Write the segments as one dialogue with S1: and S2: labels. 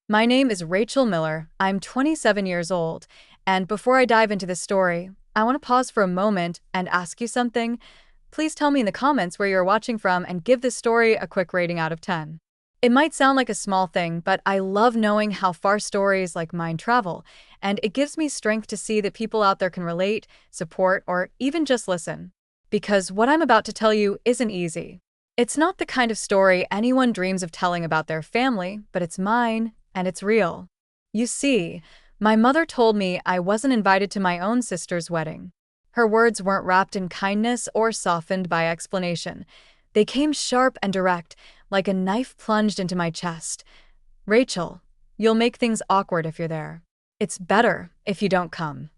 S1: My name is Rachel Miller. I'm 27 years old. And before I dive into this story, I want to pause for a moment and ask you something. Please tell me in the comments where you're watching from and give this story a quick rating out of 10. It might sound like a small thing, but I love knowing how far stories like mine travel, and it gives me strength to see that people out there can relate, support, or even just listen. Because what I'm about to tell you isn't easy. It's not the kind of story anyone dreams of telling about their family, but it's mine, and it's real. You see, my mother told me I wasn't invited to my own sister's wedding. Her words weren't wrapped in kindness or softened by explanation. They came sharp and direct, like a knife plunged into my chest. Rachel, you'll make things awkward if you're there. It's better if you don't come.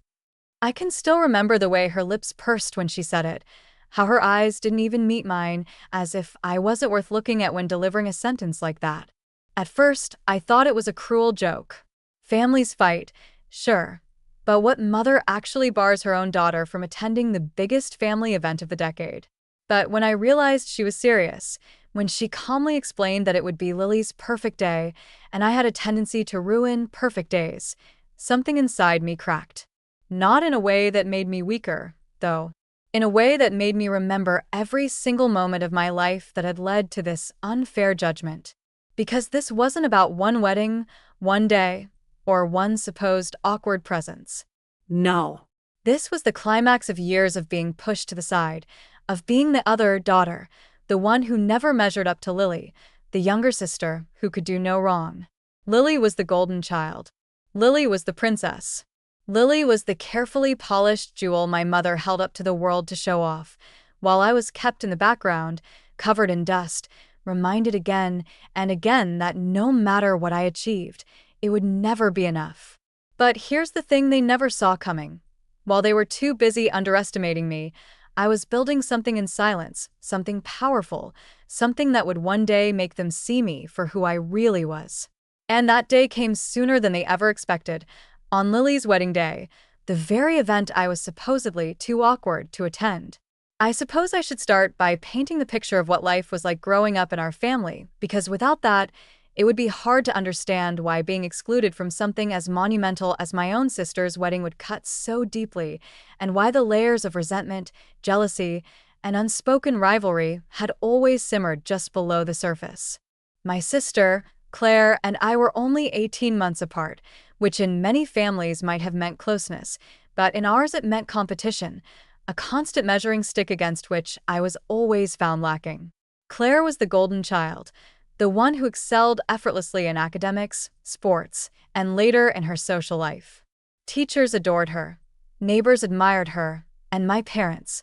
S1: I can still remember the way her lips pursed when she said it, how her eyes didn't even meet mine, as if I wasn't worth looking at when delivering a sentence like that. At first, I thought it was a cruel joke. Families fight, sure, but what mother actually bars her own daughter from attending the biggest family event of the decade? But when I realized she was serious, when she calmly explained that it would be Lily's perfect day, and I had a tendency to ruin perfect days, something inside me cracked. Not in a way that made me weaker, though. In a way that made me remember every single moment of my life that had led to this unfair judgment. Because this wasn't about one wedding, one day, or one supposed awkward presence.
S2: No.
S1: This was the climax of years of being pushed to the side, of being the other daughter, the one who never measured up to Lily, the younger sister who could do no wrong. Lily was the golden child. Lily was the princess. Lily was the carefully polished jewel my mother held up to the world to show off, while I was kept in the background, covered in dust, reminded again and again that no matter what I achieved, it would never be enough. But here's the thing they never saw coming. While they were too busy underestimating me, I was building something in silence, something powerful, something that would one day make them see me for who I really was. And that day came sooner than they ever expected, on Lily's wedding day, the very event I was supposedly too awkward to attend. I suppose I should start by painting the picture of what life was like growing up in our family, because without that, it would be hard to understand why being excluded from something as monumental as my own sister's wedding would cut so deeply, and why the layers of resentment, jealousy, and unspoken rivalry had always simmered just below the surface. My sister, Claire, and I were only 18 months apart, which in many families might have meant closeness, but in ours it meant competition, a constant measuring stick against which I was always found lacking. Claire was the golden child, the one who excelled effortlessly in academics, sports, and later in her social life. Teachers adored her, neighbors admired her, and my parents,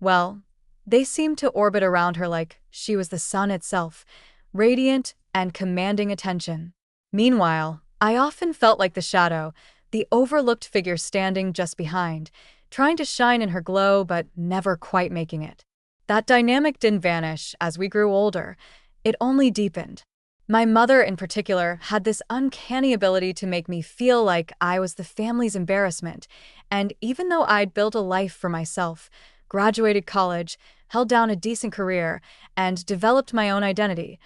S1: well, they seemed to orbit around her like she was the sun itself, radiant and commanding attention. Meanwhile, I often felt like the shadow, the overlooked figure standing just behind, trying to shine in her glow but never quite making it. That dynamic didn't vanish as we grew older. It only deepened. My mother, in particular, had this uncanny ability to make me feel like I was the family's embarrassment, and even though I'd built a life for myself, graduated college, held down a decent career, and developed my own identity,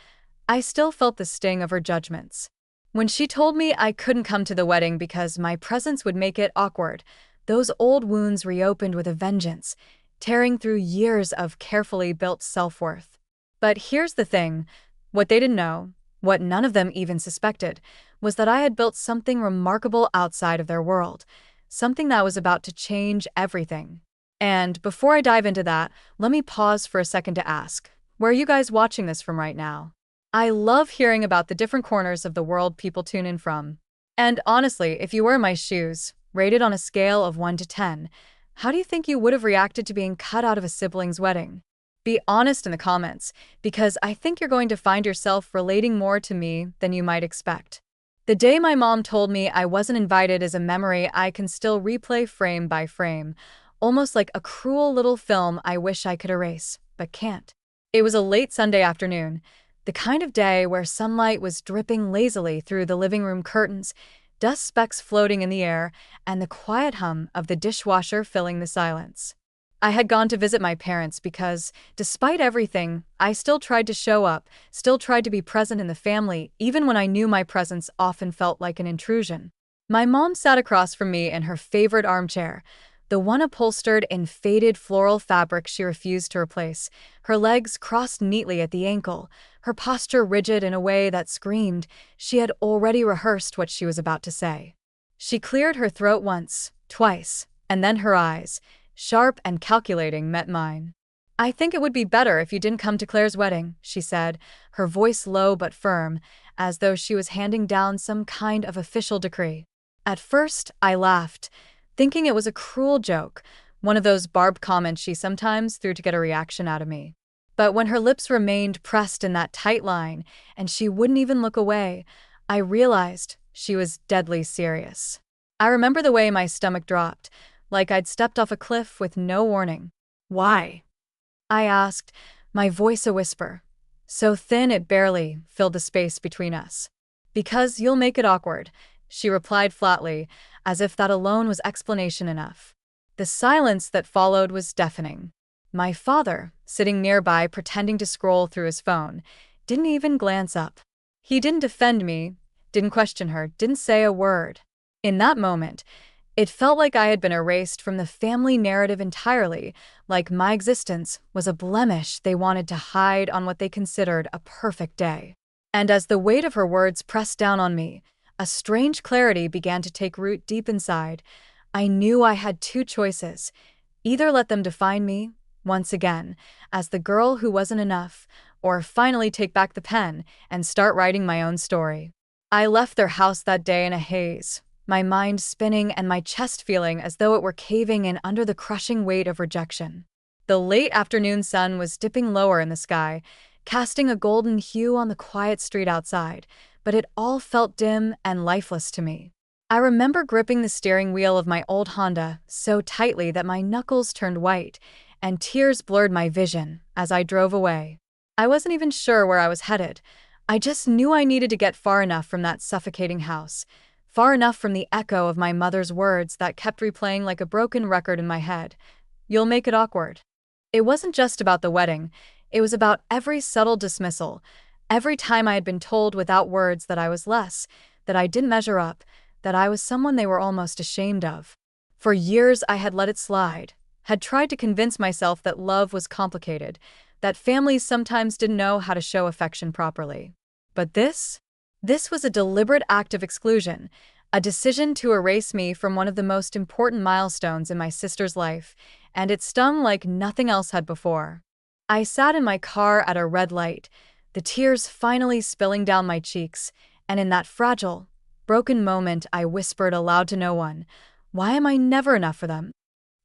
S1: I still felt the sting of her judgments. When she told me I couldn't come to the wedding because my presence would make it awkward, those old wounds reopened with a vengeance, tearing through years of carefully built self-worth. But here's the thing, what they didn't know, what none of them even suspected, was that I had built something remarkable outside of their world, something that was about to change everything. And before I dive into that, let me pause for a second to ask, where are you guys watching this from right now? I love hearing about the different corners of the world people tune in from. And honestly, if you were in my shoes, rated on a scale of 1 to 10, how do you think you would have reacted to being cut out of a sibling's wedding? Be honest in the comments, because I think you're going to find yourself relating more to me than you might expect. The day my mom told me I wasn't invited is a memory I can still replay frame by frame, almost like a cruel little film I wish I could erase, but can't. It was a late Sunday afternoon, the kind of day where sunlight was dripping lazily through the living room curtains, dust specks floating in the air, and the quiet hum of the dishwasher filling the silence. I had gone to visit my parents because, despite everything, I still tried to show up, still tried to be present in the family, even when I knew my presence often felt like an intrusion. My mom sat across from me in her favorite armchair, the one upholstered in faded floral fabric she refused to replace, her legs crossed neatly at the ankle, her posture rigid in a way that screamed she had already rehearsed what she was about to say. She cleared her throat once, twice, and then her eyes, sharp and calculating, met mine. "I think it would be better if you didn't come to Claire's wedding," she said, her voice low but firm, as though she was handing down some kind of official decree. At first, I laughed, thinking it was a cruel joke, one of those barbed comments she sometimes threw to get a reaction out of me. But when her lips remained pressed in that tight line, and she wouldn't even look away, I realized she was deadly serious. I remember the way my stomach dropped, like I'd stepped off a cliff with no warning. "Why?" I asked, my voice a whisper, so thin it barely filled the space between us. "Because you'll make it awkward," she replied flatly, as if that alone was explanation enough. The silence that followed was deafening. My father, sitting nearby pretending to scroll through his phone, didn't even glance up. He didn't defend me, didn't question her, didn't say a word. In that moment, it felt like I had been erased from the family narrative entirely, like my existence was a blemish they wanted to hide on what they considered a perfect day. And as the weight of her words pressed down on me, a strange clarity began to take root deep inside. I knew I had two choices: either let them define me, once again, as the girl who wasn't enough, or finally take back the pen and start writing my own story. I left their house that day in a haze, my mind spinning and my chest feeling as though it were caving in under the crushing weight of rejection. The late afternoon sun was dipping lower in the sky, casting a golden hue on the quiet street outside, but it all felt dim and lifeless to me. I remember gripping the steering wheel of my old Honda so tightly that my knuckles turned white, and tears blurred my vision as I drove away. I wasn't even sure where I was headed. I just knew I needed to get far enough from that suffocating house, far enough from the echo of my mother's words that kept replaying like a broken record in my head. "You'll make it awkward." It wasn't just about the wedding, it was about every subtle dismissal, every time I had been told without words that I was less, that I didn't measure up, that I was someone they were almost ashamed of. For years I had let it slide, had tried to convince myself that love was complicated, that families sometimes didn't know how to show affection properly. But this was a deliberate act of exclusion, a decision to erase me from one of the most important milestones in my sister's life, and it stung like nothing else had before. I sat in my car at a red light, the tears finally spilling down my cheeks, and in that fragile, broken moment I whispered aloud to no one, "Why am I never enough for them?"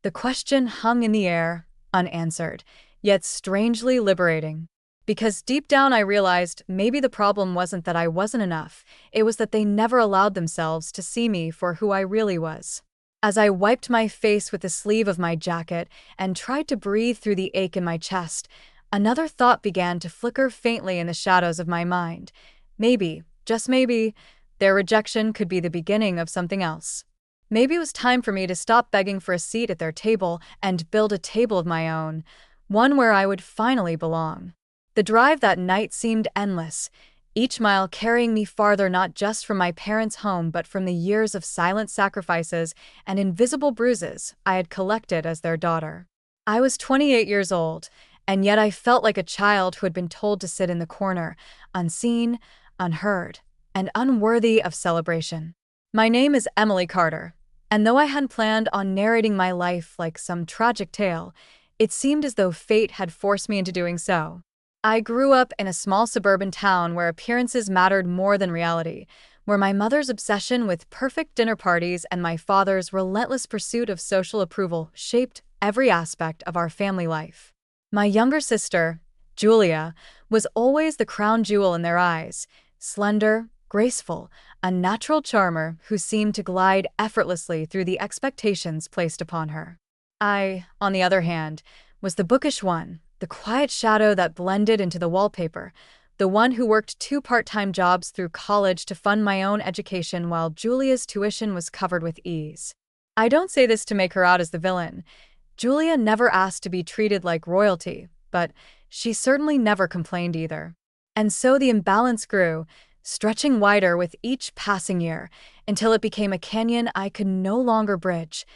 S1: The question hung in the air, unanswered, yet strangely liberating. Because deep down I realized maybe the problem wasn't that I wasn't enough, it was that they never allowed themselves to see me for who I really was. As I wiped my face with the sleeve of my jacket and tried to breathe through the ache in my chest, another thought began to flicker faintly in the shadows of my mind. Maybe, just maybe, their rejection could be the beginning of something else. Maybe it was time for me to stop begging for a seat at their table and build a table of my own, one where I would finally belong. The drive that night seemed endless, each mile carrying me farther not just from my parents' home but from the years of silent sacrifices and invisible bruises I had collected as their daughter. I was 28 years old, and yet I felt like a child who had been told to sit in the corner, unseen, unheard, and unworthy of celebration. My name is Emily Carter, and though I hadn't planned on narrating my life like some tragic tale, it seemed as though fate had forced me into doing so. I grew up in a small suburban town where appearances mattered more than reality, where my mother's obsession with perfect dinner parties and my father's relentless pursuit of social approval shaped every aspect of our family life. My younger sister, Julia, was always the crown jewel in their eyes, slender, graceful, a natural charmer who seemed to glide effortlessly through the expectations placed upon her. I, on the other hand, was the bookish one, the quiet shadow that blended into the wallpaper, the one who worked 2 part-time jobs through college to fund my own education while Julia's tuition was covered with ease. I don't say this to make her out as the villain. Julia never asked to be treated like royalty, but she certainly never complained either. And so the imbalance grew, stretching wider with each passing year, until it became a canyon I could no longer bridge.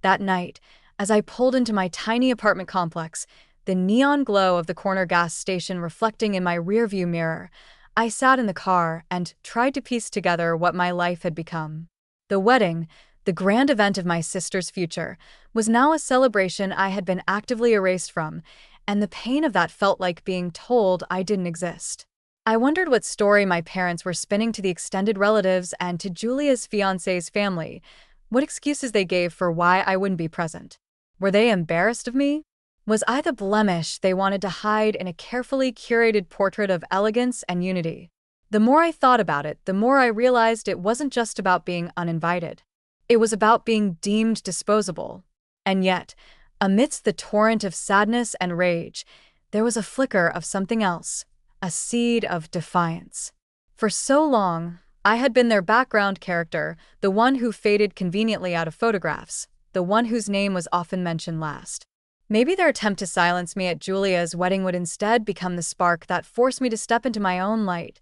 S1: That night, as I pulled into my tiny apartment complex, the neon glow of the corner gas station reflecting in my rearview mirror, I sat in the car and tried to piece together what my life had become. The wedding, the grand event of my sister's future, was now a celebration I had been actively erased from, and the pain of that felt like being told I didn't exist. I wondered what story my parents were spinning to the extended relatives and to Julia's fiancé's family, what excuses they gave for why I wouldn't be present. Were they embarrassed of me? Was I the blemish they wanted to hide in a carefully curated portrait of elegance and unity? The more I thought about it, the more I realized it wasn't just about being uninvited. It was about being deemed disposable. And yet, amidst the torrent of sadness and rage, there was a flicker of something else, a seed of defiance. For so long, I had been their background character, the one who faded conveniently out of photographs, the one whose name was often mentioned last. Maybe their attempt to silence me at Julia's wedding would instead become the spark that forced me to step into my own light.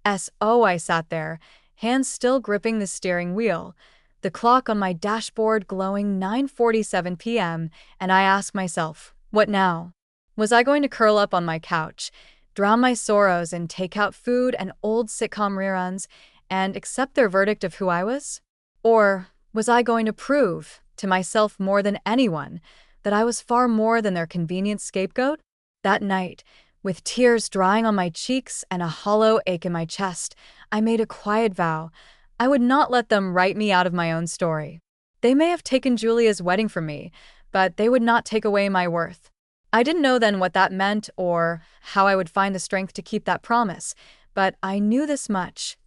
S1: I sat there, hands still gripping the steering wheel, the clock on my dashboard glowing 9:47 p.m., and I asked myself, what now? Was I going to curl up on my couch, drown my sorrows in takeout food and old sitcom reruns, and accept their verdict of who I was? Or was I going to prove, to myself more than anyone, that I was far more than their convenient scapegoat? That night, with tears drying on my cheeks and a hollow ache in my chest, I made a quiet vow. I would not let them write me out of my own story. They may have taken Julia's wedding from me, but they would not take away my worth. I didn't know then what that meant or how I would find the strength to keep that promise, but I knew this much.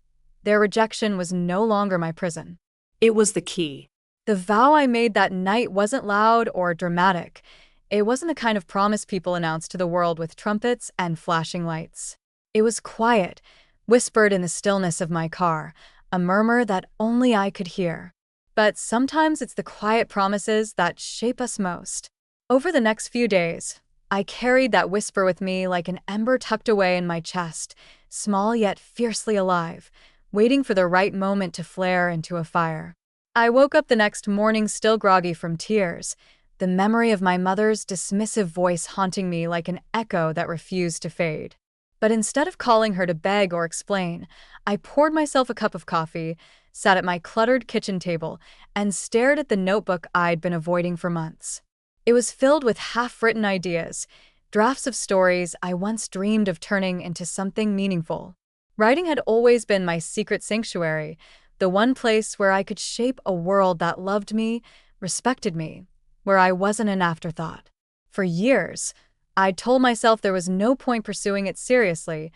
S1: Their rejection was no longer my prison.
S2: It was the key.
S1: The vow I made that night wasn't loud or dramatic. It wasn't the kind of promise people announce to the world with trumpets and flashing lights. It was quiet, whispered in the stillness of my car, a murmur that only I could hear. But sometimes it's the quiet promises that shape us most. Over the next few days, I carried that whisper with me like an ember tucked away in my chest, small yet fiercely alive, waiting for the right moment to flare into a fire. I woke up the next morning still groggy from tears, the memory of my mother's dismissive voice haunting me like an echo that refused to fade. But instead of calling her to beg or explain, I poured myself a cup of coffee, sat at my cluttered kitchen table, and stared at the notebook I'd been avoiding for months. It was filled with half-written ideas, drafts of stories I once dreamed of turning into something meaningful. Writing had always been my secret sanctuary, the one place where I could shape a world that loved me, respected me, where I wasn't an afterthought. For years, I'd told myself there was no point pursuing it seriously.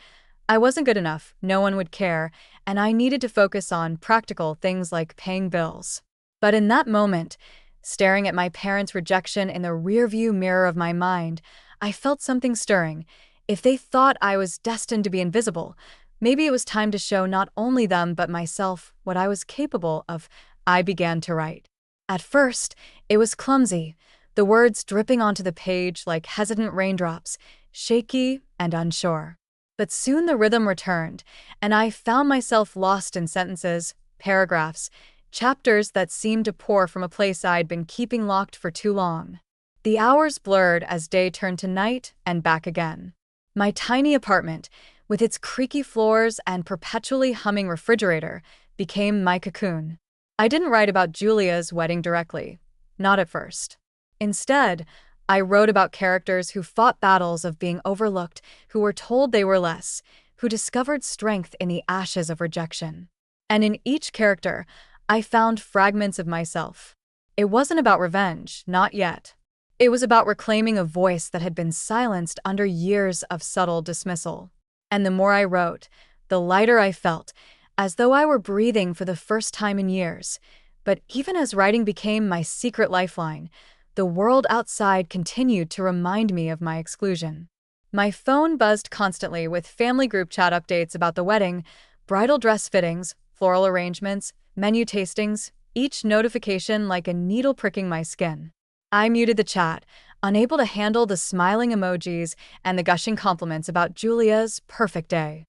S1: I wasn't good enough, no one would care, and I needed to focus on practical things like paying bills. But in that moment, staring at my parents' rejection in the rearview mirror of my mind, I felt something stirring. If they thought I was destined to be invisible, maybe it was time to show not only them but myself what I was capable of. I began to write. At first, it was clumsy, the words dripping onto the page like hesitant raindrops, shaky and unsure. But soon the rhythm returned, and I found myself lost in sentences, paragraphs, chapters that seemed to pour from a place I'd been keeping locked for too long. The hours blurred as day turned to night and back again. My tiny apartment, with its creaky floors and perpetually humming refrigerator, became my cocoon. I didn't write about Julia's wedding directly, not at first. Instead, I wrote about characters who fought battles of being overlooked, who were told they were less, who discovered strength in the ashes of rejection. And in each character, I found fragments of myself. It wasn't about revenge, not yet. It was about reclaiming a voice that had been silenced under years of subtle dismissal. And the more I wrote, the lighter I felt, as though I were breathing for the first time in years. But even as writing became my secret lifeline, the world outside continued to remind me of my exclusion. My phone buzzed constantly with family group chat updates about the wedding, bridal dress fittings, floral arrangements, menu tastings, each notification like a needle pricking my skin. I muted the chat, unable to handle the smiling emojis and the gushing compliments about Julia's perfect day.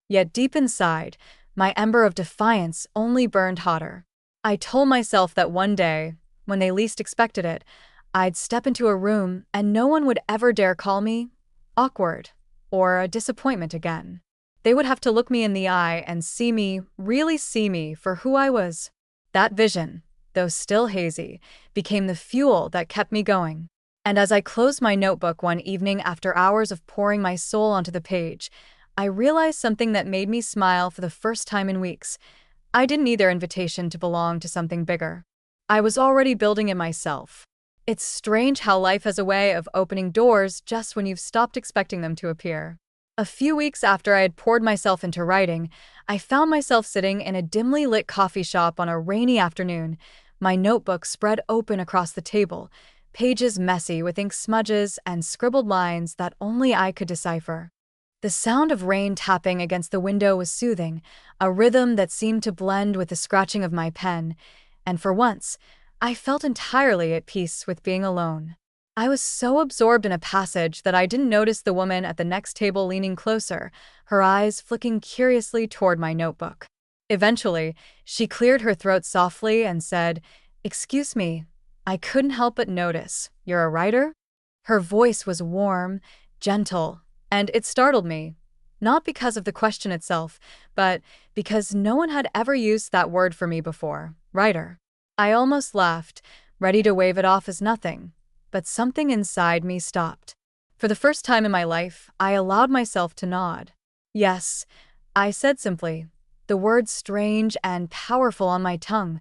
S1: Yet deep inside, my ember of defiance only burned hotter. I told myself that one day, when they least expected it, I'd step into a room and no one would ever dare call me awkward or a disappointment again. They would have to look me in the eye and see me, really see me, for who I was. That vision, though still hazy, became the fuel that kept me going. And as I closed my notebook one evening after hours of pouring my soul onto the page, I realized something that made me smile for the first time in weeks. I didn't need their invitation to belong to something bigger. I was already building it myself. It's strange how life has a way of opening doors just when you've stopped expecting them to appear. A few weeks after I had poured myself into writing, I found myself sitting in a dimly lit coffee shop on a rainy afternoon, my notebook spread open across the table, pages messy with ink smudges and scribbled lines that only I could decipher. The sound of rain tapping against the window was soothing, a rhythm that seemed to blend with the scratching of my pen, and for once, I felt entirely at peace with being alone. I was so absorbed in a passage that I didn't notice the woman at the next table leaning closer, her eyes flicking curiously toward my notebook. Eventually, she cleared her throat softly and said, "Excuse me, I couldn't help but notice. You're a writer?" Her voice was warm, gentle, and it startled me. Not because of the question itself, but because no one had ever used that word for me before, writer. I almost laughed, ready to wave it off as nothing. But something inside me stopped. For the first time in my life, I allowed myself to nod. "Yes," I said simply, the words strange and powerful on my tongue.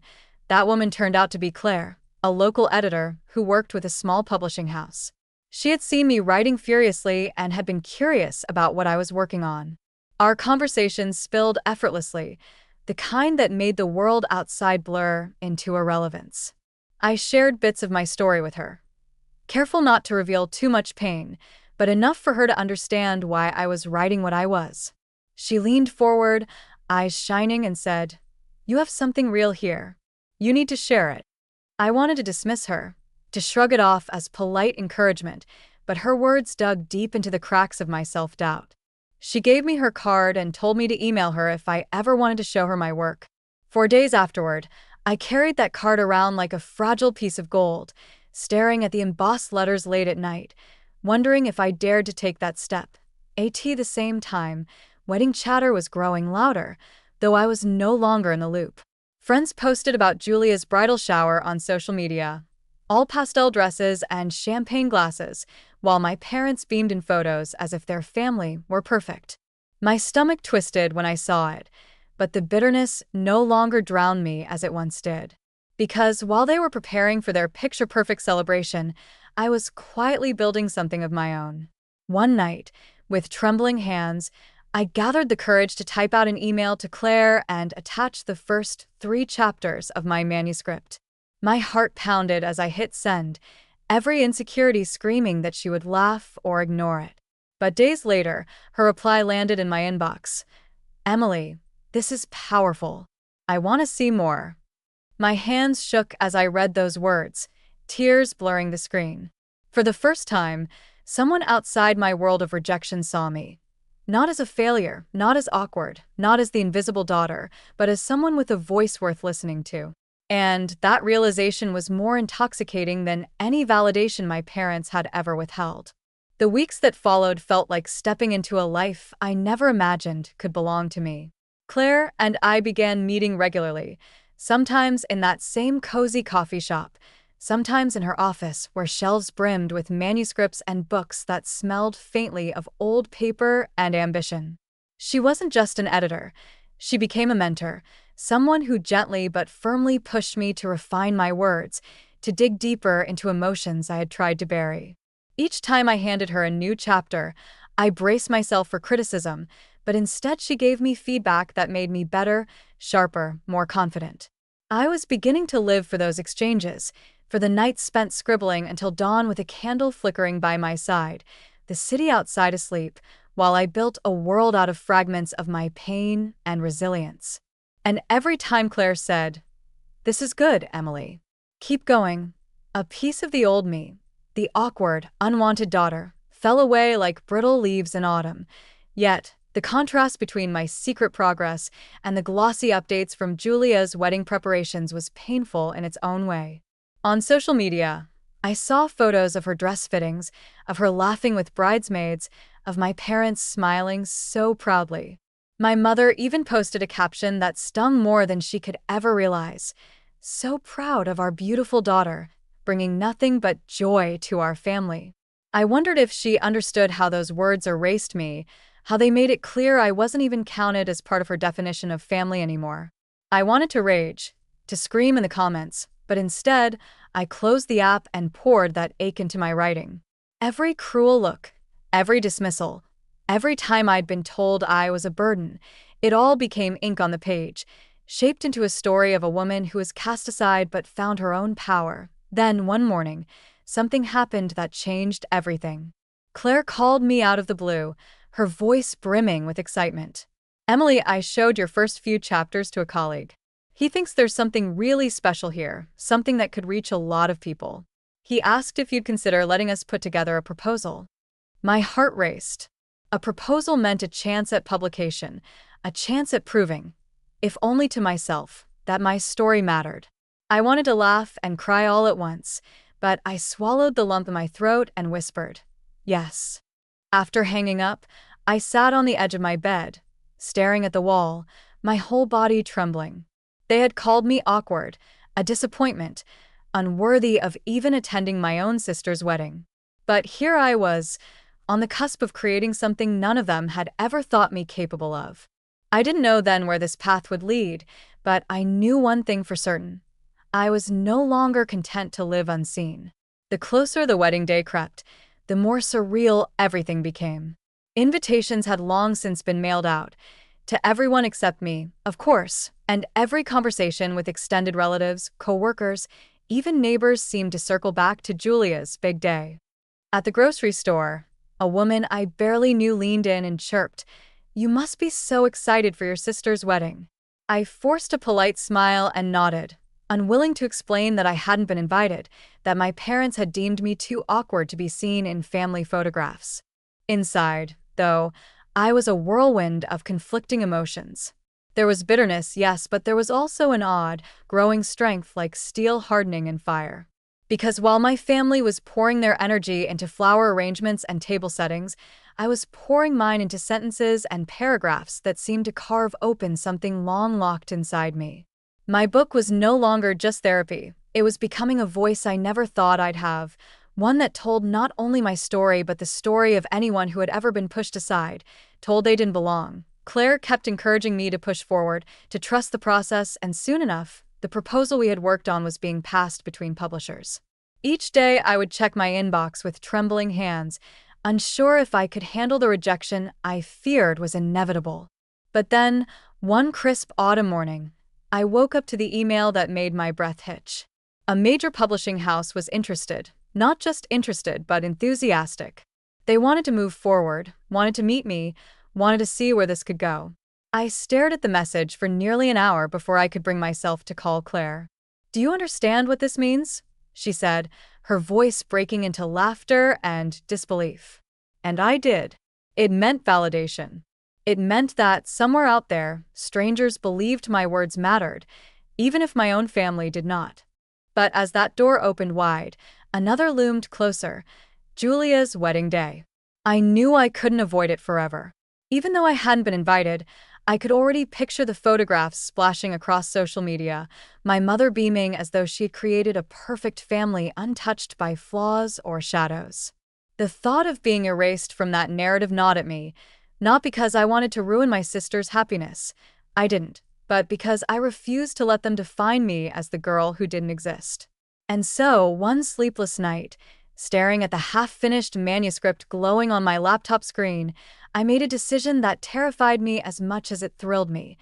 S1: That woman turned out to be Claire, a local editor who worked with a small publishing house. She had seen me writing furiously and had been curious about what I was working on. Our conversations spilled effortlessly, the kind that made the world outside blur into irrelevance. I shared bits of my story with her, careful not to reveal too much pain, but enough for her to understand why I was writing what I was. She leaned forward, eyes shining, and said, "You have something real here. You need to share it." I wanted to dismiss her, to shrug it off as polite encouragement, but her words dug deep into the cracks of my self-doubt. She gave me her card and told me to email her if I ever wanted to show her my work. For days afterward, I carried that card around like a fragile piece of gold, staring at the embossed letters late at night, wondering if I dared to take that step. At the same time, wedding chatter was growing louder, though I was no longer in the loop. Friends posted about Julia's bridal shower on social media, all pastel dresses and champagne glasses, while my parents beamed in photos as if their family were perfect. My stomach twisted when I saw it, but the bitterness no longer drowned me as it once did. Because while they were preparing for their picture-perfect celebration, I was quietly building something of my own. One night, with trembling hands, I gathered the courage to type out an email to Claire and attach the first 3 chapters of my manuscript. My heart pounded as I hit send, every insecurity screaming that she would laugh or ignore it. But days later, her reply landed in my inbox. "Emily, this is powerful. I want to see more." My hands shook as I read those words, tears blurring the screen. For the first time, someone outside my world of rejection saw me. Not as a failure, not as awkward, not as the invisible daughter, but as someone with a voice worth listening to. And that realization was more intoxicating than any validation my parents had ever withheld. The weeks that followed felt like stepping into a life I never imagined could belong to me. Claire and I began meeting regularly, sometimes in that same cozy coffee shop, sometimes in her office where shelves brimmed with manuscripts and books that smelled faintly of old paper and ambition. She wasn't just an editor. She became a mentor, someone who gently but firmly pushed me to refine my words, to dig deeper into emotions I had tried to bury. Each time I handed her a new chapter, I braced myself for criticism, but instead she gave me feedback that made me better, sharper, more confident. I was beginning to live for those exchanges, for the nights spent scribbling until dawn with a candle flickering by my side, the city outside asleep, while I built a world out of fragments of my pain and resilience. And every time Claire said, "This is good, Emily. Keep going," A piece of the old me, the awkward, unwanted daughter, fell away like brittle leaves in autumn. Yet, the contrast between my secret progress and the glossy updates from Julia's wedding preparations was painful in its own way. On social media, I saw photos of her dress fittings, of her laughing with bridesmaids, of my parents smiling so proudly. My mother even posted a caption that stung more than she could ever realize. "So proud of our beautiful daughter, bringing nothing but joy to our family." I wondered if she understood how those words erased me, how they made it clear I wasn't even counted as part of her definition of family anymore. I wanted to rage, to scream in the comments, but instead, I closed the app and poured that ache into my writing. Every cruel look, every dismissal, every time I'd been told I was a burden, it all became ink on the page, shaped into a story of a woman who was cast aside but found her own power. Then, one morning, something happened that changed everything. Claire called me out of the blue, her voice brimming with excitement. "Emily, I showed your first few chapters to a colleague. He thinks there's something really special here, something that could reach a lot of people. He asked if you'd consider letting us put together a proposal." My heart raced. A proposal meant a chance at publication, a chance at proving, if only to myself, that my story mattered. I wanted to laugh and cry all at once, but I swallowed the lump in my throat and whispered, "Yes." After hanging up, I sat on the edge of my bed, staring at the wall, my whole body trembling. They had called me awkward, a disappointment, unworthy of even attending my own sister's wedding. But here I was, on the cusp of creating something none of them had ever thought me capable of. I didn't know then where this path would lead, but I knew one thing for certain. I was no longer content to live unseen. The closer the wedding day crept, the more surreal everything became. Invitations had long since been mailed out, to everyone except me, of course, and every conversation with extended relatives, co-workers, even neighbors seemed to circle back to Julia's big day. At the grocery store, a woman I barely knew leaned in and chirped, "You must be so excited for your sister's wedding." I forced a polite smile and nodded, unwilling to explain that I hadn't been invited, that my parents had deemed me too awkward to be seen in family photographs. Inside, though, I was a whirlwind of conflicting emotions. There was bitterness, yes, but there was also an odd, growing strength like steel hardening in fire. Because while my family was pouring their energy into flower arrangements and table settings, I was pouring mine into sentences and paragraphs that seemed to carve open something long locked inside me. My book was no longer just therapy. It was becoming a voice I never thought I'd have, one that told not only my story but the story of anyone who had ever been pushed aside, told they didn't belong. Claire kept encouraging me to push forward, to trust the process, and soon enough, the proposal we had worked on was being passed between publishers. Each day I would check my inbox with trembling hands, unsure if I could handle the rejection I feared was inevitable. But then, one crisp autumn morning, I woke up to the email that made my breath hitch. A major publishing house was interested, not just interested, but enthusiastic. They wanted to move forward, wanted to meet me, wanted to see where this could go. I stared at the message for nearly an hour before I could bring myself to call Claire. "Do you understand what this means?" she said, her voice breaking into laughter and disbelief. And I did. It meant validation. It meant that, somewhere out there, strangers believed my words mattered, even if my own family did not. But as that door opened wide, another loomed closer, Julia's wedding day. I knew I couldn't avoid it forever. Even though I hadn't been invited, I could already picture the photographs splashing across social media, my mother beaming as though she had created a perfect family untouched by flaws or shadows. The thought of being erased from that narrative gnawed at me, not because I wanted to ruin my sister's happiness. I didn't, but because I refused to let them define me as the girl who didn't exist. And so, one sleepless night, staring at the half-finished manuscript glowing on my laptop screen, I made a decision that terrified me as much as it thrilled me.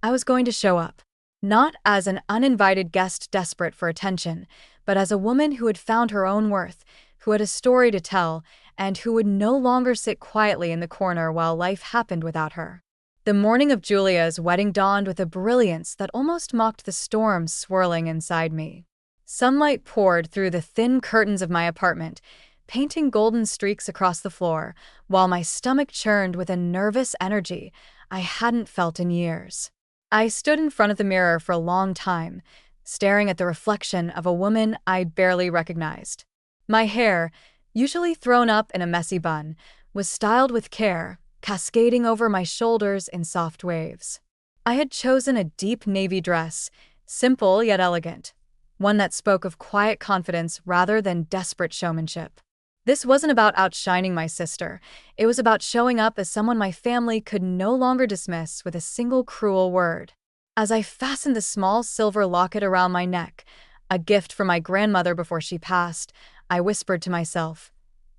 S1: I was going to show up. Not as an uninvited guest desperate for attention, but as a woman who had found her own worth, who had a story to tell, and who would no longer sit quietly in the corner while life happened without her. The morning of Julia's wedding dawned with a brilliance that almost mocked the storm swirling inside me. Sunlight poured through the thin curtains of my apartment, painting golden streaks across the floor, while my stomach churned with a nervous energy I hadn't felt in years. I stood in front of the mirror for a long time, staring at the reflection of a woman I'd barely recognized. My hair, usually thrown up in a messy bun, was styled with care, cascading over my shoulders in soft waves. I had chosen a deep navy dress, simple yet elegant, one that spoke of quiet confidence rather than desperate showmanship. This wasn't about outshining my sister. It was about showing up as someone my family could no longer dismiss with a single cruel word. As I fastened the small silver locket around my neck, a gift from my grandmother before she passed, I whispered to myself,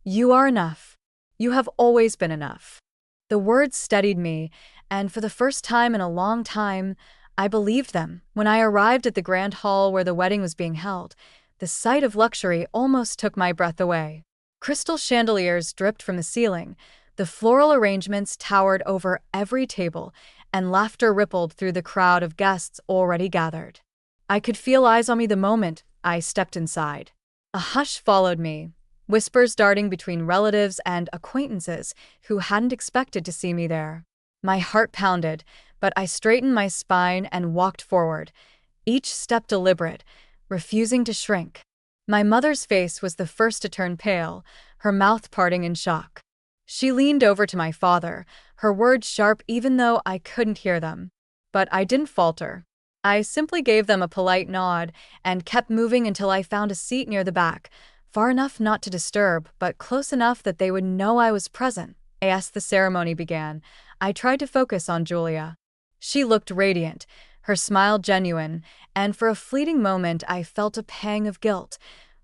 S1: "You are enough. You have always been enough." The words steadied me, and for the first time in a long time, I believed them. When I arrived at the grand hall where the wedding was being held, the sight of luxury almost took my breath away. Crystal chandeliers dripped from the ceiling, the floral arrangements towered over every table, and laughter rippled through the crowd of guests already gathered. I could feel eyes on me the moment I stepped inside. A hush followed me, whispers darting between relatives and acquaintances who hadn't expected to see me there. My heart pounded, but I straightened my spine and walked forward, each step deliberate, refusing to shrink. My mother's face was the first to turn pale, her mouth parting in shock. She leaned over to my father, her words sharp even though I couldn't hear them. But I didn't falter. I simply gave them a polite nod and kept moving until I found a seat near the back, far enough not to disturb, but close enough that they would know I was present. As the ceremony began, I tried to focus on Julia. She looked radiant, her smile genuine, and for a fleeting moment I felt a pang of guilt,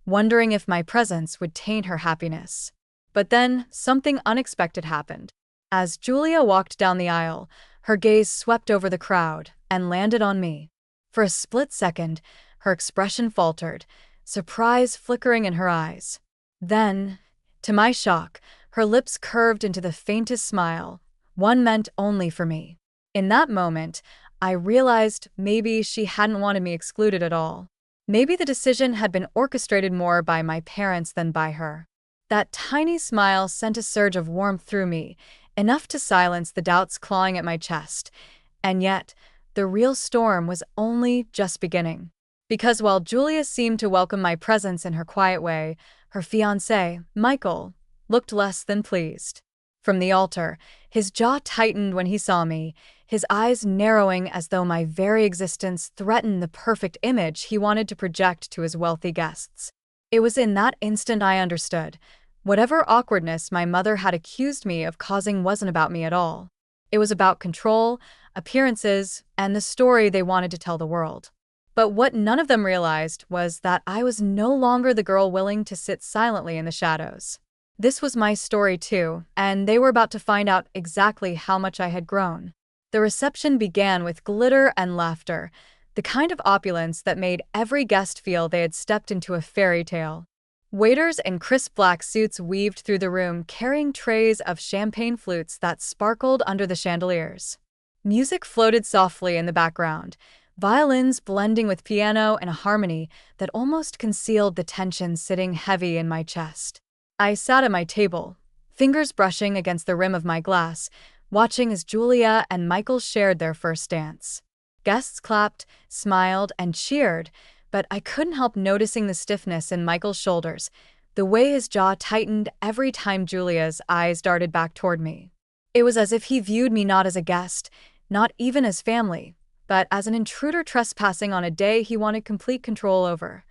S1: wondering if my presence would taint her happiness. But then, something unexpected happened. As Julia walked down the aisle, her gaze swept over the crowd and landed on me. For a split second, her expression faltered, surprise flickering in her eyes. Then, to my shock, her lips curved into the faintest smile, one meant only for me. In that moment, I realized maybe she hadn't wanted me excluded at all. Maybe the decision had been orchestrated more by my parents than by her. That tiny smile sent a surge of warmth through me, enough to silence the doubts clawing at my chest. And yet, the real storm was only just beginning. Because while Julia seemed to welcome my presence in her quiet way, her fiancé, Michael, looked less than pleased. From the altar, his jaw tightened when he saw me, his eyes narrowing as though my very existence threatened the perfect image he wanted to project to his wealthy guests. It was in that instant I understood. Whatever awkwardness my mother had accused me of causing wasn't about me at all. It was about control, appearances, and the story they wanted to tell the world. But what none of them realized was that I was no longer the girl willing to sit silently in the shadows. This was my story too, and they were about to find out exactly how much I had grown. The reception began with glitter and laughter, the kind of opulence that made every guest feel they had stepped into a fairy tale. Waiters in crisp black suits weaved through the room carrying trays of champagne flutes that sparkled under the chandeliers. Music floated softly in the background, violins blending with piano in a harmony that almost concealed the tension sitting heavy in my chest. I sat at my table, fingers brushing against the rim of my glass, watching as Julia and Michael shared their first dance. Guests clapped, smiled, and cheered, but I couldn't help noticing the stiffness in Michael's shoulders, the way his jaw tightened every time Julia's eyes darted back toward me. It was as if he viewed me not as a guest, not even as family, but as an intruder trespassing on a day he wanted complete control over.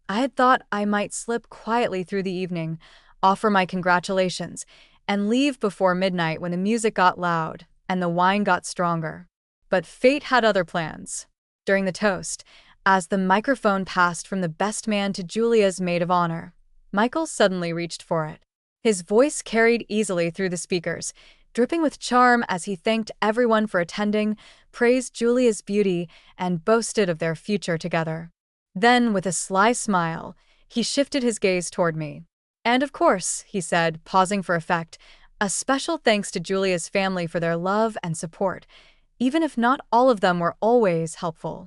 S1: I had thought I might slip quietly through the evening, offer my congratulations, and leave before midnight when the music got loud and the wine got stronger. But fate had other plans. During the toast, as the microphone passed from the best man to Julia's maid of honor, Michael suddenly reached for it. His voice carried easily through the speakers, dripping with charm as he thanked everyone for attending, praised Julia's beauty, and boasted of their future together. Then, with a sly smile, he shifted his gaze toward me. "And of course," he said, pausing for effect, "a special thanks to Julia's family for their love and support, even if not all of them were always helpful."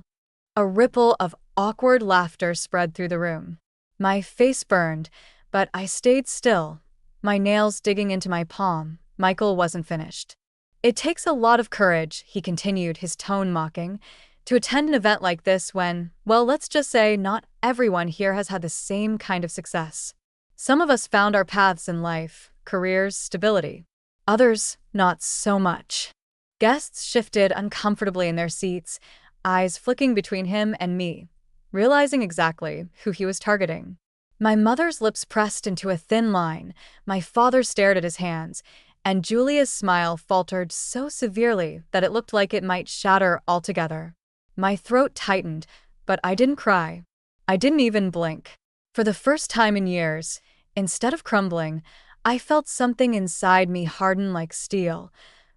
S1: A ripple of Awkward laughter spread through the room. My face burned, but I stayed still, my nails digging into my palm. Michael wasn't finished. It takes a lot of courage, he continued, his tone mocking, to attend an event like this when, well, let's just say not everyone here has had the same kind of success. Some of us found our paths in life, careers, stability. Others, not so much. Guests shifted uncomfortably in their seats, eyes flicking between him and me, realizing exactly who he was targeting. My mother's lips pressed into a thin line, my father stared at his hands, and Julia's smile faltered so severely that it looked like it might shatter altogether. My throat tightened, but I didn't cry. I didn't even blink. For the first time in years, instead of crumbling, I felt something inside me harden like steel.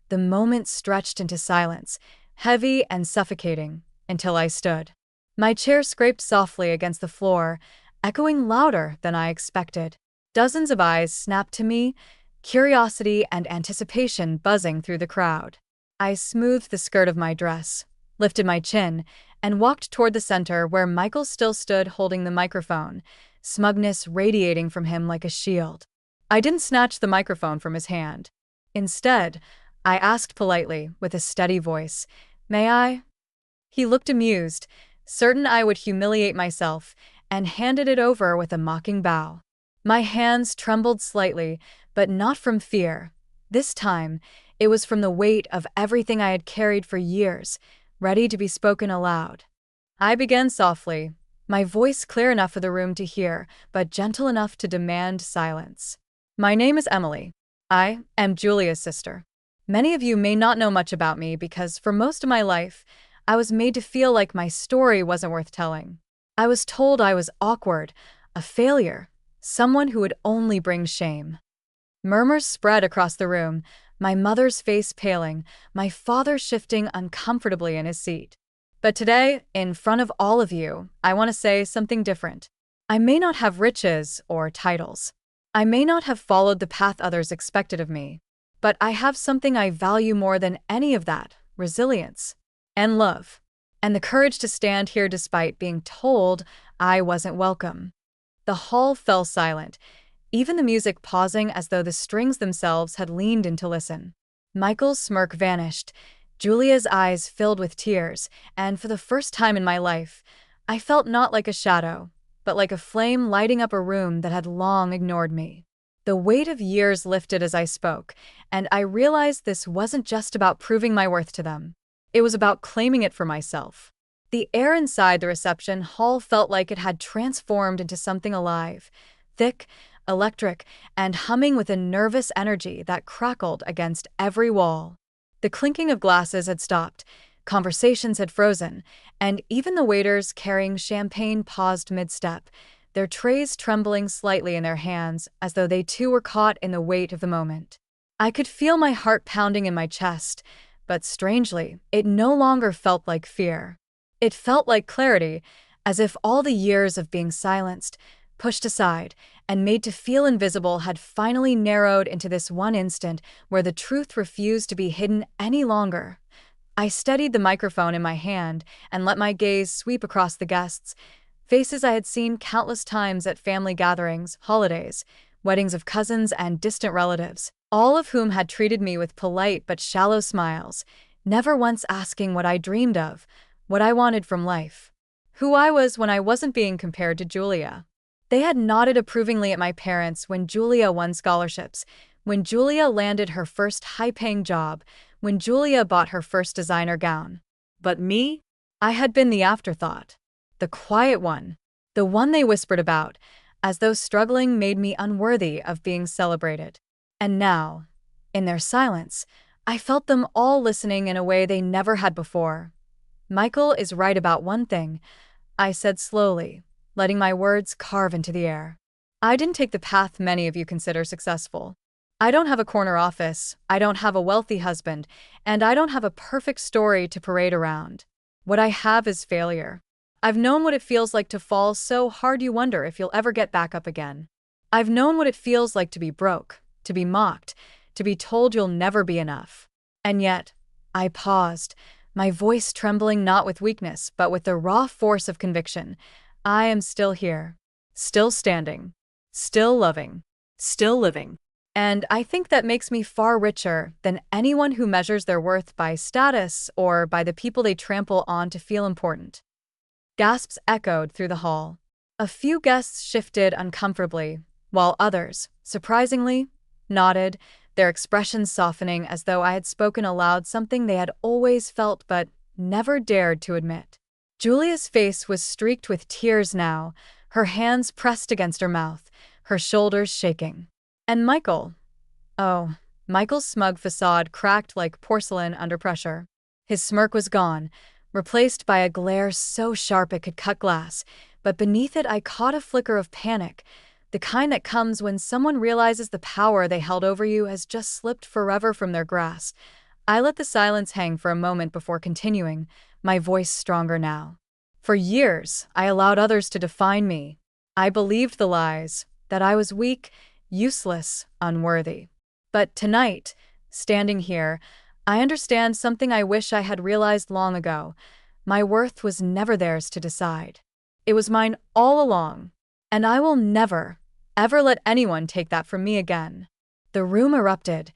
S1: The moment stretched into silence, heavy and suffocating, until I stood. My chair scraped softly against the floor, echoing louder than I expected. Dozens of eyes snapped to me, curiosity and anticipation buzzing through the crowd. I smoothed the skirt of my dress, lifted my chin, and walked toward the center where Michael still stood holding the microphone, smugness radiating from him like a shield. I didn't snatch the microphone from his hand. Instead, I asked politely, with a steady voice, "May I?" He looked amused, certain I would humiliate myself, and handed it over with a mocking bow. My hands trembled slightly, but not from fear. This time, it was from the weight of everything I had carried for years, ready to be spoken aloud. I began softly, my voice clear enough for the room to hear, but gentle enough to demand silence. My name is Emily. I am Julia's sister. Many of you may not know much about me because for most of my life, I was made to feel like my story wasn't worth telling. I was told I was awkward, a failure, someone who would only bring shame. Murmurs spread across the room, my mother's face paling, my father shifting uncomfortably in his seat. But today, in front of all of you, I want to say something different. I may not have riches or titles. I may not have followed the path others expected of me. But I have something I value more than any of that: resilience and love, and the courage to stand here despite being told I wasn't welcome. The hall fell silent, even the music pausing as though the strings themselves had leaned in to listen. Michael's smirk vanished, Julia's eyes filled with tears, and for the first time in my life, I felt not like a shadow, but like a flame lighting up a room that had long ignored me. The weight of years lifted as I spoke, and I realized this wasn't just about proving my worth to them. It was about claiming it for myself. The air inside the reception hall felt like it had transformed into something alive, thick, electric, and humming with a nervous energy that crackled against every wall. The clinking of glasses had stopped, conversations had frozen, and even the waiters carrying champagne paused mid-step, their trays trembling slightly in their hands as though they too were caught in the weight of the moment. I could feel my heart pounding in my chest, but strangely, it no longer felt like fear. It felt like clarity, as if all the years of being silenced, pushed aside, and made to feel invisible had finally narrowed into this one instant where the truth refused to be hidden any longer. I steadied the microphone in my hand and let my gaze sweep across the guests, faces I had seen countless times at family gatherings, holidays, weddings of cousins and distant relatives, all of whom had treated me with polite but shallow smiles, never once asking what I dreamed of, what I wanted from life, who I was when I wasn't being compared to Julia. They had nodded approvingly at my parents when Julia won scholarships, when Julia landed her first high-paying job, when Julia bought her first designer gown. But me? I had been the afterthought. The quiet one. The one they whispered about, as though struggling made me unworthy of being celebrated. And now, in their silence, I felt them all listening in a way they never had before. "Michael is right about one thing," I said slowly, letting my words carve into the air. "I didn't take the path many of you consider successful. I don't have a corner office, I don't have a wealthy husband, and I don't have a perfect story to parade around. What I have is failure. I've known what it feels like to fall so hard you wonder if you'll ever get back up again. I've known what it feels like to be broke, to be mocked, to be told you'll never be enough." And yet, I paused, my voice trembling not with weakness but with the raw force of conviction. I am still here, still standing, still loving, still living. And I think that makes me far richer than anyone who measures their worth by status or by the people they trample on to feel important. Gasps echoed through the hall. A few guests shifted uncomfortably, while others, surprisingly, nodded, their expressions softening as though I had spoken aloud something they had always felt but never dared to admit. Julia's face was streaked with tears now, her hands pressed against her mouth, her shoulders shaking. And Michael? Oh, Michael's smug facade cracked like porcelain under pressure. His smirk was gone, replaced by a glare so sharp it could cut glass, but beneath it I caught a flicker of panic, the kind that comes when someone realizes the power they held over you has just slipped forever from their grasp. I let the silence hang for a moment before continuing, my voice stronger now. For years, I allowed others to define me. I believed the lies, that I was weak, useless, unworthy. But tonight, standing here, I understand something I wish I had realized long ago. My worth was never theirs to decide. It was mine all along. And I will never, ever let anyone take that from me again. The room erupted,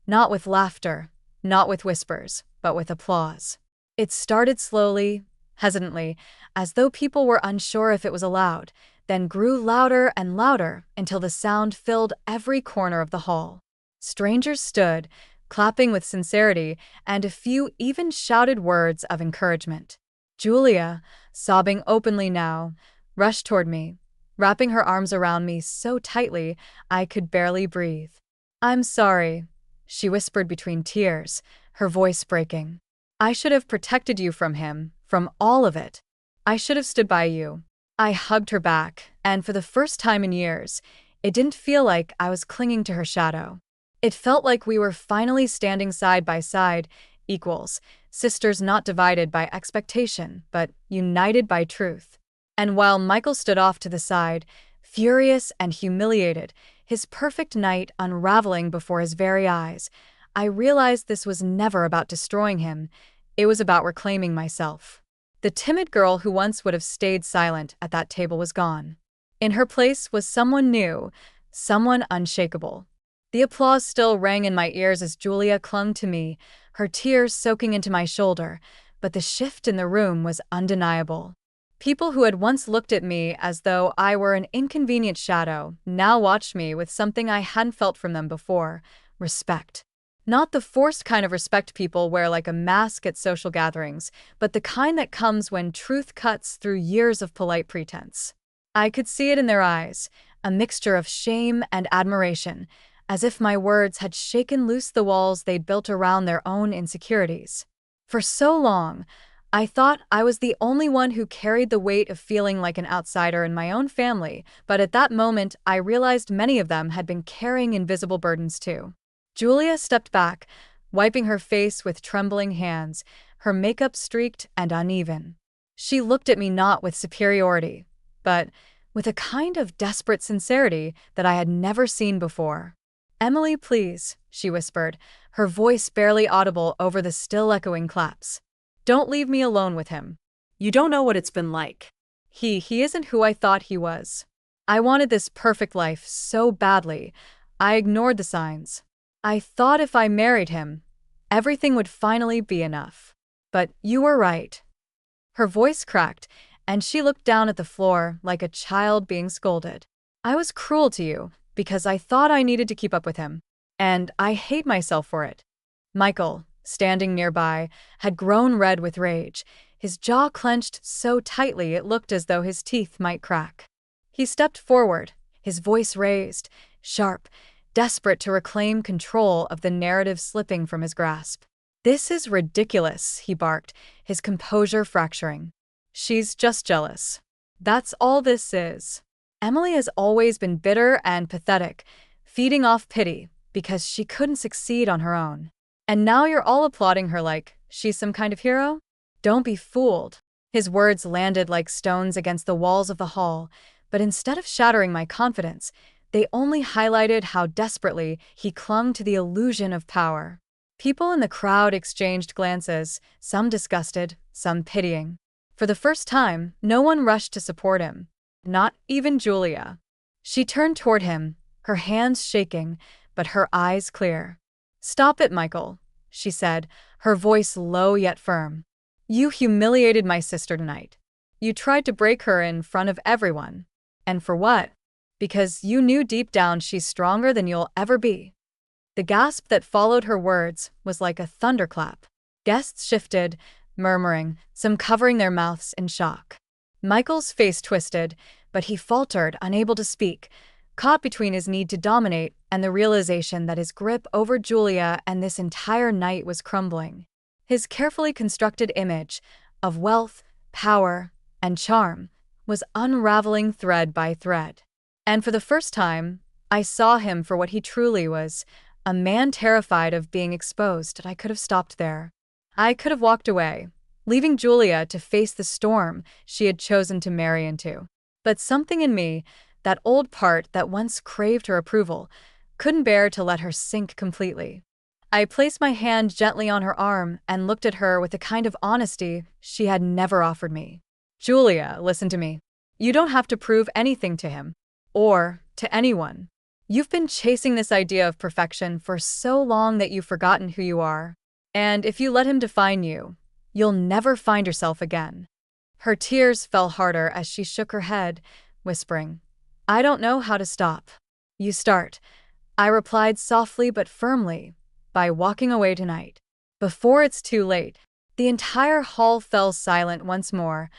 S1: not with laughter, not with whispers, but with applause. It started slowly, hesitantly, as though people were unsure if it was allowed, then grew louder and louder until the sound filled every corner of the hall. Strangers stood, clapping with sincerity, and a few even shouted words of encouragement. Julia, sobbing openly now, rushed toward me, wrapping her arms around me so tightly I could barely breathe. "I'm sorry," she whispered between tears, her voice breaking. "I should have protected you from him, from all of it. I should have stood by you." I hugged her back, and for the first time in years, it didn't feel like I was clinging to her shadow. It felt like we were finally standing side by side, equals, sisters not divided by expectation, but united by truth. And while Michael stood off to the side, furious and humiliated, his perfect night unraveling before his very eyes, I realized this was never about destroying him. It was about reclaiming myself. The timid girl who once would have stayed silent at that table was gone. In her place was someone new, someone unshakable. The applause still rang in my ears as Julia clung to me, her tears soaking into my shoulder, but the shift in the room was undeniable. People who had once looked at me as though I were an inconvenient shadow now watched me with something I hadn't felt from them before: respect. Not the forced kind of respect people wear like a mask at social gatherings, but the kind that comes when truth cuts through years of polite pretense. I could see it in their eyes, a mixture of shame and admiration, as if my words had shaken loose the walls they'd built around their own insecurities. For so long, I thought I was the only one who carried the weight of feeling like an outsider in my own family, but at that moment I realized many of them had been carrying invisible burdens too. Julia stepped back, wiping her face with trembling hands, her makeup streaked and uneven. She looked at me not with superiority, but with a kind of desperate sincerity that I had never seen before. "Emily, please," she whispered, her voice barely audible over the still echoing claps. "Don't leave me alone with him. You don't know what it's been like. He isn't who I thought he was. I wanted this perfect life so badly. I ignored the signs. I thought if I married him, everything would finally be enough. But you were right." Her voice cracked, and she looked down at the floor like a child being scolded. "I was cruel to you because I thought I needed to keep up with him, and I hate myself for it." Michael, standing nearby, had grown red with rage, his jaw clenched so tightly it looked as though his teeth might crack. He stepped forward, his voice raised, sharp, desperate to reclaim control of the narrative slipping from his grasp. "This is ridiculous," he barked, his composure fracturing. "She's just jealous. That's all this is. Emily has always been bitter and pathetic, feeding off pity because she couldn't succeed on her own. And now you're all applauding her like she's some kind of hero? Don't be fooled." His words landed like stones against the walls of the hall, but instead of shattering my confidence, they only highlighted how desperately he clung to the illusion of power. People in the crowd exchanged glances, some disgusted, some pitying. For the first time, no one rushed to support him. Not even Julia. She turned toward him, her hands shaking, but her eyes clear. "Stop it, Michael," she said, her voice low yet firm. "You humiliated my sister tonight. You tried to break her in front of everyone. And for what? Because you knew deep down she's stronger than you'll ever be." The gasp that followed her words was like a thunderclap. Guests shifted, murmuring, some covering their mouths in shock. Michael's face twisted, but he faltered, unable to speak, caught between his need to dominate and the realization that his grip over Julia and this entire night was crumbling. His carefully constructed image of wealth, power, and charm was unraveling thread by thread. And for the first time, I saw him for what he truly was, a man terrified of being exposed. I could have stopped there. I could have walked away, leaving Julia to face the storm she had chosen to marry into. But something in me, that old part that once craved her approval, couldn't bear to let her sink completely. I placed my hand gently on her arm and looked at her with a kind of honesty she had never offered me. "Julia, listen to me. You don't have to prove anything to him. Or to anyone. You've been chasing this idea of perfection for so long that you've forgotten who you are. And if you let him define you, you'll never find yourself again." Her tears fell harder as she shook her head, whispering, "I don't know how to stop." "You start," I replied softly but firmly, "by walking away tonight. Before it's too late." The entire hall fell silent once more,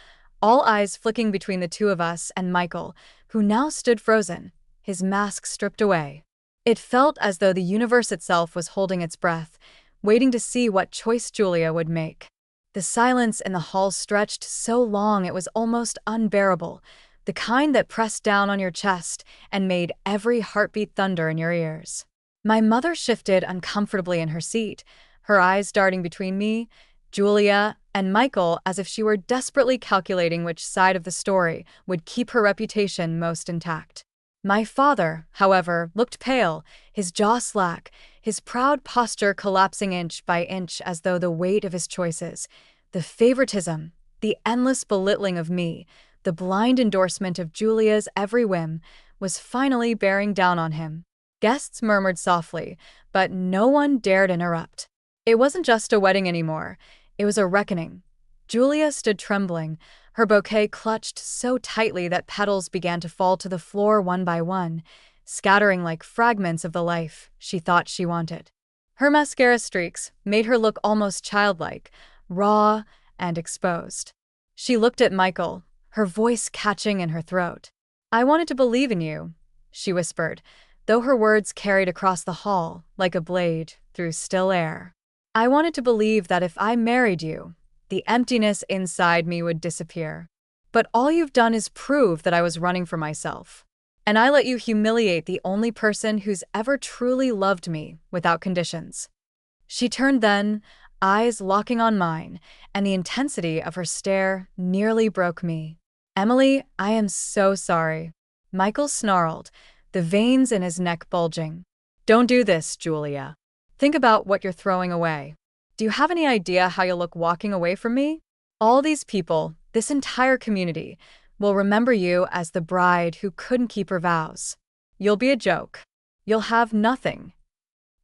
S1: all eyes flicking between the two of us and Michael, who now stood frozen, his mask stripped away. It felt as though the universe itself was holding its breath, waiting to see what choice Julia would make. The silence in the hall stretched so long it was almost unbearable, the kind that pressed down on your chest and made every heartbeat thunder in your ears. My mother shifted uncomfortably in her seat, her eyes darting between me, Julia, and Michael as if she were desperately calculating which side of the story would keep her reputation most intact. My father, however, looked pale, his jaw slack, his proud posture collapsing inch by inch as though the weight of his choices, the favoritism, the endless belittling of me, the blind endorsement of Julia's every whim, was finally bearing down on him. Guests murmured softly, but no one dared interrupt. It wasn't just a wedding anymore, it was a reckoning. Julia stood trembling, her bouquet clutched so tightly that petals began to fall to the floor one by one, scattering like fragments of the life she thought she wanted. Her mascara streaks made her look almost childlike, raw and exposed. She looked at Michael, her voice catching in her throat. "I wanted to believe in you," she whispered, though her words carried across the hall like a blade through still air. "I wanted to believe that if I married you, the emptiness inside me would disappear. But all you've done is prove that I was running for myself. And I let you humiliate the only person who's ever truly loved me without conditions." She turned then, eyes locking on mine, and the intensity of her stare nearly broke me. "Emily, I am so sorry." Michael snarled, the veins in his neck bulging. "Don't do this, Julia. Think about what you're throwing away. Do you have any idea how you'll look walking away from me? All these people, this entire community, will remember you as the bride who couldn't keep her vows. You'll be a joke. You'll have nothing."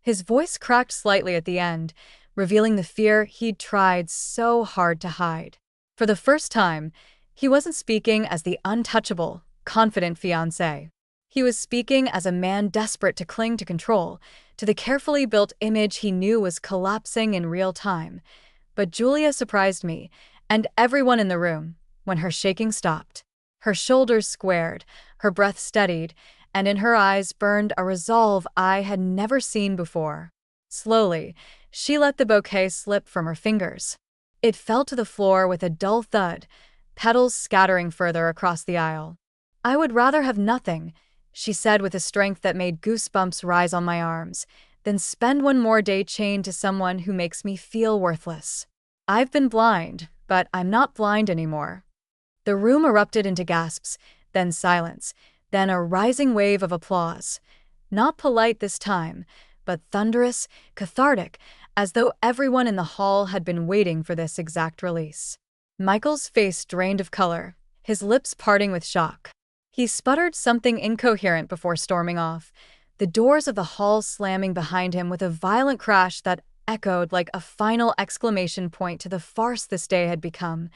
S1: His voice cracked slightly at the end, revealing the fear he'd tried so hard to hide. For the first time, he wasn't speaking as the untouchable, confident fiancé. He was speaking as a man desperate to cling to control, to the carefully built image he knew was collapsing in real time. But Julia surprised me, and everyone in the room, when her shaking stopped. Her shoulders squared, her breath steadied, and in her eyes burned a resolve I had never seen before. Slowly, she let the bouquet slip from her fingers. It fell to the floor with a dull thud, petals scattering further across the aisle. "I would rather have nothing," she said with a strength that made goosebumps rise on my arms, "than spend one more day chained to someone who makes me feel worthless. I've been blind, but I'm not blind anymore." The room erupted into gasps, then silence, then a rising wave of applause. Not polite this time, but thunderous, cathartic, as though everyone in the hall had been waiting for this exact release. Michael's face drained of color, his lips parting with shock. He sputtered something incoherent before storming off, the doors of the hall slamming behind him with a violent crash that echoed like a final exclamation point to the farce this day had become.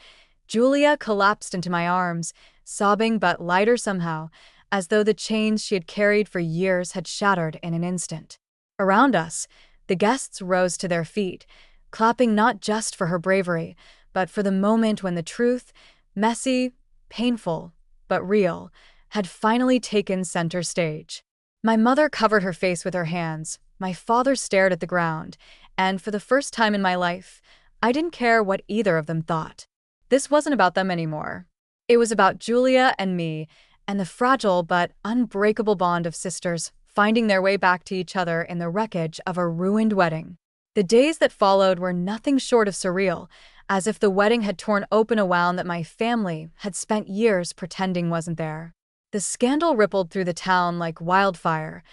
S1: Julia collapsed into my arms, sobbing but lighter somehow, as though the chains she had carried for years had shattered in an instant. Around us, the guests rose to their feet, clapping not just for her bravery, but for the moment when the truth, messy, painful, but real, had finally taken center stage. My mother covered her face with her hands, my father stared at the ground, and for the first time in my life, I didn't care what either of them thought. This wasn't about them anymore. It was about Julia and me, and the fragile but unbreakable bond of sisters finding their way back to each other in the wreckage of a ruined wedding. The days that followed were nothing short of surreal, as if the wedding had torn open a wound that my family had spent years pretending wasn't there. The scandal rippled through the town like wildfire.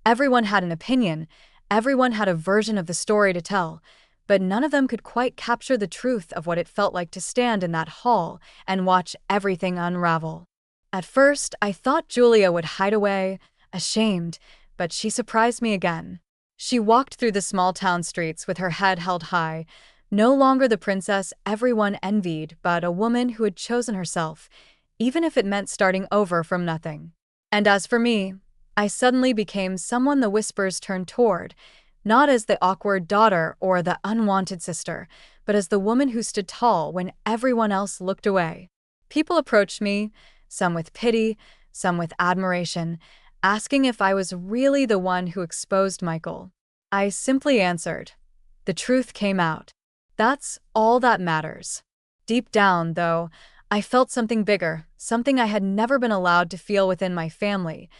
S1: Everyone had an opinion, everyone had a version of the story to tell, but none of them could quite capture the truth of what it felt like to stand in that hall and watch everything unravel. At first, I thought Julia would hide away, ashamed, but she surprised me again. She walked through the small town streets with her head held high, no longer the princess everyone envied, but a woman who had chosen herself, even if it meant starting over from nothing. And as for me, I suddenly became someone the whispers turned toward, not as the awkward daughter or the unwanted sister, but as the woman who stood tall when everyone else looked away. People approached me, some with pity, some with admiration, asking if I was really the one who exposed Michael. I simply answered. The truth came out. That's all that matters. Deep down, though, I felt something bigger, something I had never been allowed to feel within my family,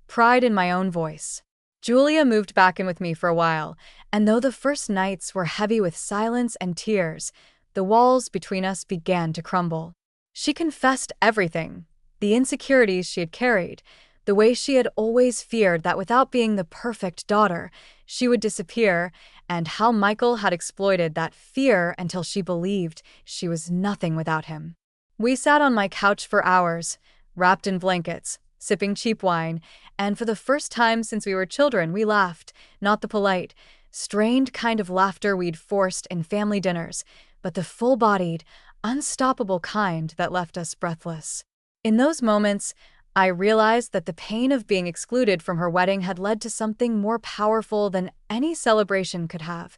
S1: pride in my own voice. Julia moved back in with me for a while, and though the first nights were heavy with silence and tears, the walls between us began to crumble. She confessed everything, the insecurities she had carried, the way she had always feared that without being the perfect daughter, she would disappear, and how Michael had exploited that fear until she believed she was nothing without him. We sat on my couch for hours, wrapped in blankets, sipping cheap wine, and for the first time since we were children, we laughed, not the polite, strained kind of laughter we'd forced in family dinners, but the full-bodied, unstoppable kind that left us breathless. In those moments, I realized that the pain of being excluded from her wedding had led to something more powerful than any celebration could have,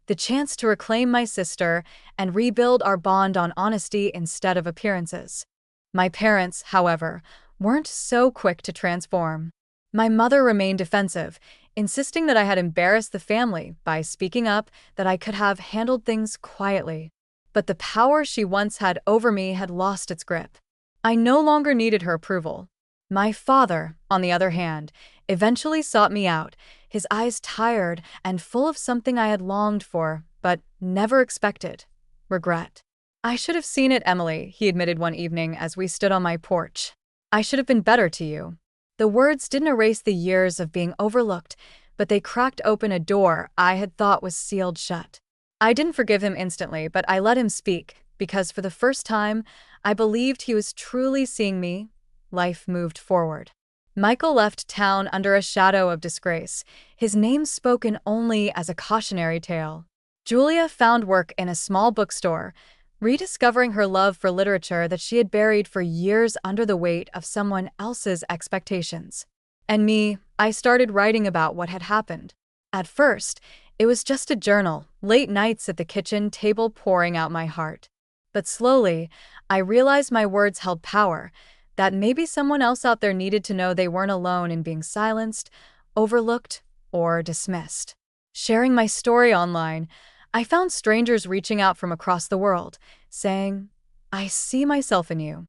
S1: the chance to reclaim my sister and rebuild our bond on honesty instead of appearances. My parents, however, weren't so quick to transform. My mother remained defensive, insisting that I had embarrassed the family by speaking up, that I could have handled things quietly. But the power she once had over me had lost its grip. I no longer needed her approval. My father, on the other hand, eventually sought me out, his eyes tired and full of something I had longed for, but never expected: regret. "I should have seen it, Emily," he admitted one evening as we stood on my porch. "I should have been better to you." The words didn't erase the years of being overlooked, but they cracked open a door I had thought was sealed shut. I didn't forgive him instantly, but I let him speak, because for the first time, I believed he was truly seeing me. Life moved forward. Michael left town under a shadow of disgrace, his name spoken only as a cautionary tale. Julia found work in a small bookstore, rediscovering her love for literature that she had buried for years under the weight of someone else's expectations. And me, I started writing about what had happened. At first, it was just a journal, late nights at the kitchen table pouring out my heart. But slowly, I realized my words held power, that maybe someone else out there needed to know they weren't alone in being silenced, overlooked, or dismissed. Sharing my story online, I found strangers reaching out from across the world, saying, "I see myself in you."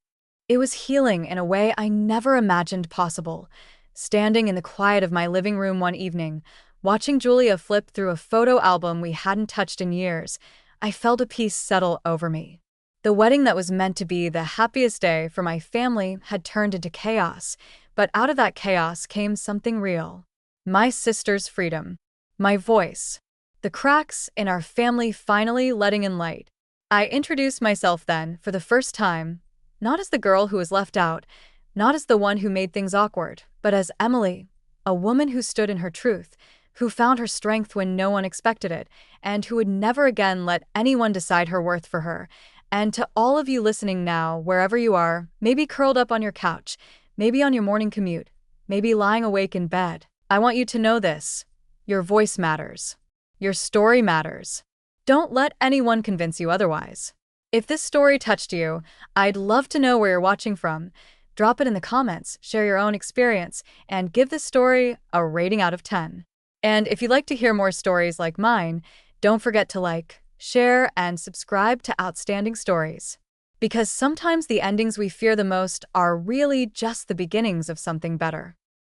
S1: It was healing in a way I never imagined possible. Standing in the quiet of my living room one evening, watching Julia flip through a photo album we hadn't touched in years, I felt a peace settle over me. The wedding that was meant to be the happiest day for my family had turned into chaos, but out of that chaos came something real. My sister's freedom. My voice. The cracks in our family finally letting in light. I introduced myself then, for the first time, not as the girl who was left out, not as the one who made things awkward, but as Emily, a woman who stood in her truth, who found her strength when no one expected it, and who would never again let anyone decide her worth for her. And to all of you listening now, wherever you are, maybe curled up on your couch, maybe on your morning commute, maybe lying awake in bed, I want you to know this. Your voice matters. Your story matters. Don't let anyone convince you otherwise. If this story touched you, I'd love to know where you're watching from. Drop it in the comments, share your own experience, and give this story a rating out of 10. And if you'd like to hear more stories like mine, don't forget to like, share, and subscribe to Outstanding Stories. Because sometimes the endings we fear the most are really just the beginnings of something better.